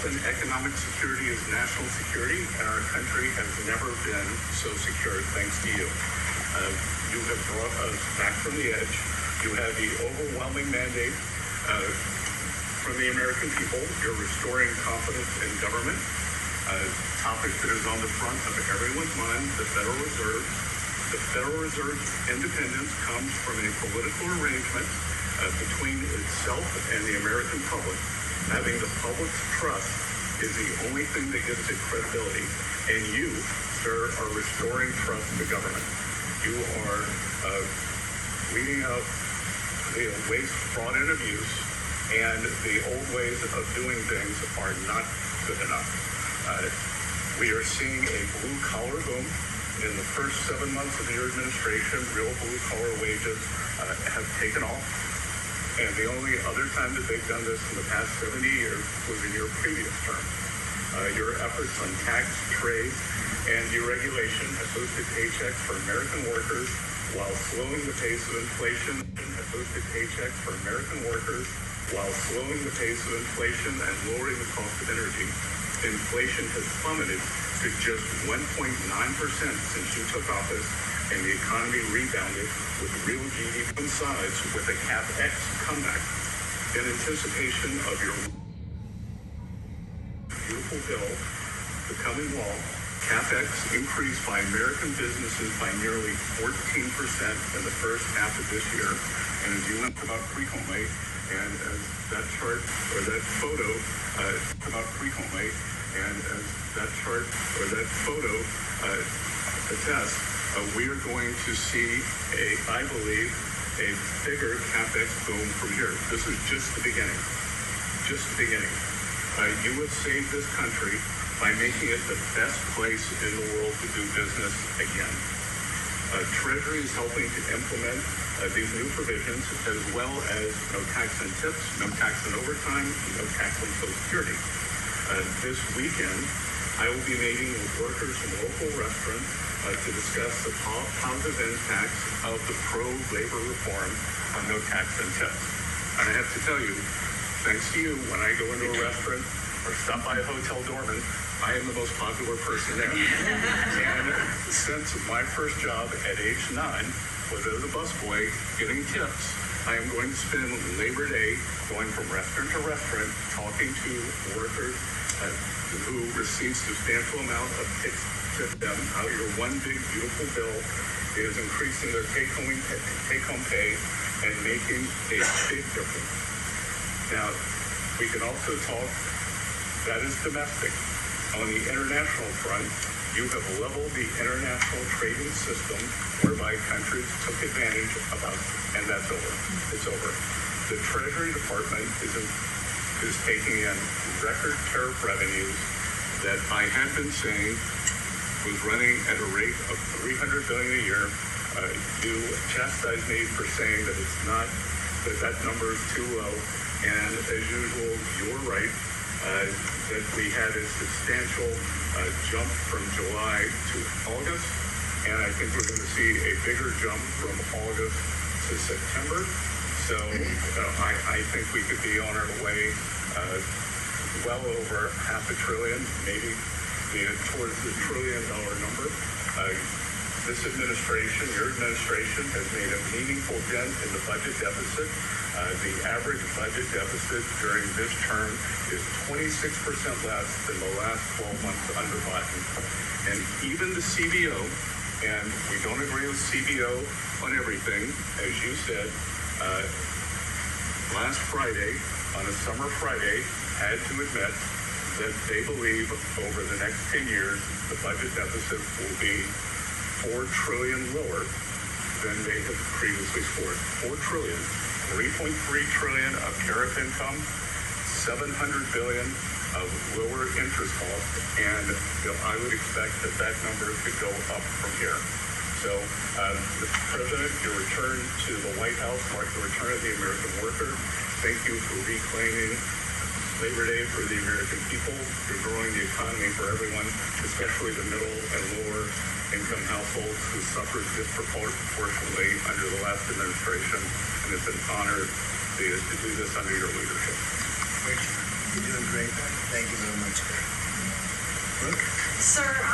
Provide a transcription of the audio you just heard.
health and economic security is national security, and our country has never been so secure thanks to you. You have brought us back from the edge. You have the overwhelming mandate from the American people. You're restoring confidence in government. Topic that is on the front of everyone's mind, the Federal Reserve. The Federal Reserve's independence comes from a political arrangement between itself and the American public. Having the public's trust is the only thing that gives it credibility. And you, sir, are restoring trust to government. You are weeding out the waste, fraud, and abuse, and the old ways of doing things are not good enough. We are seeing a blue-collar boom. In the first 7 months of your administration, real blue-collar wages have taken off. And the only other time that they've done this in the past 70 years was in your previous term. Your efforts on tax, trade, and deregulation have boosted paychecks for American workers while slowing the pace of inflation. Have boosted paychecks for American workers while slowing the pace of inflation and lowering the cost of energy. Inflation has plummeted to just 1.9% since you took office, and the economy rebounded with real GDP size with a CapEx comeback. In anticipation of your beautiful bill becoming law, CapEx increased by American businesses by nearly 14% in the first half of this year. And as you went about frequently, and as that chart or that photo attests, we are going to see I believe, a bigger CapEx boom from here. This is just the beginning. Just the beginning. You have saved this country by making it the best place in the world to do business again. Treasury is helping to implement these new provisions, as well as no tax on tips, no tax on overtime, no tax on Social Security. This weekend, I will be meeting with workers from local restaurants to discuss the positive impacts of the pro-labor reform on no tax on tips. And I have to tell you, thanks to you, when I go into a restaurant or stop by a hotel doorman, I am the most popular person there. And since my first job at age 9 was as a busboy getting tips, I am going to spend Labor Day going from restaurant to restaurant talking to workers who receive substantial amount of tips to them, how your one big beautiful bill is increasing their take-home pay and making a big difference. Now, we can also talk, that is domestic. On the international front, you have leveled the international trading system whereby countries took advantage of us, and that's over. It's over. The Treasury Department is taking in record tariff revenues that I had been saying was running at a rate of $300 billion a year. You chastise me for saying that it's not, that number is too low. And as usual, you're right, that we had a substantial jump from July to August. And I think we're going to see a bigger jump from August to September. So I think we could be on our way well over $500 billion, maybe towards the $1 trillion number. This administration, your administration, has made a meaningful dent in the budget deficit. The average budget deficit during this term is 26% less than the last 12 months under Biden. And even the CBO, and we don't agree with CBO on everything, as you said, last Friday, on a summer Friday, had to admit that they believe over the next 10 years, the budget deficit will be $4 trillion lower than they have previously scored. $4 trillion, 3.3 trillion of tariff income, $700 billion of lower interest costs, and I would expect that number could go up from here. So, Mr. President, your return to the White House marks the return of the American worker. Thank you for reclaiming Labor Day for the American people. You're growing the economy for everyone, especially the middle and lower income households who suffered disproportionately under the last administration. And it's an honor to do this under your leadership. You're doing great. Thank you very much. Brooke? Sir,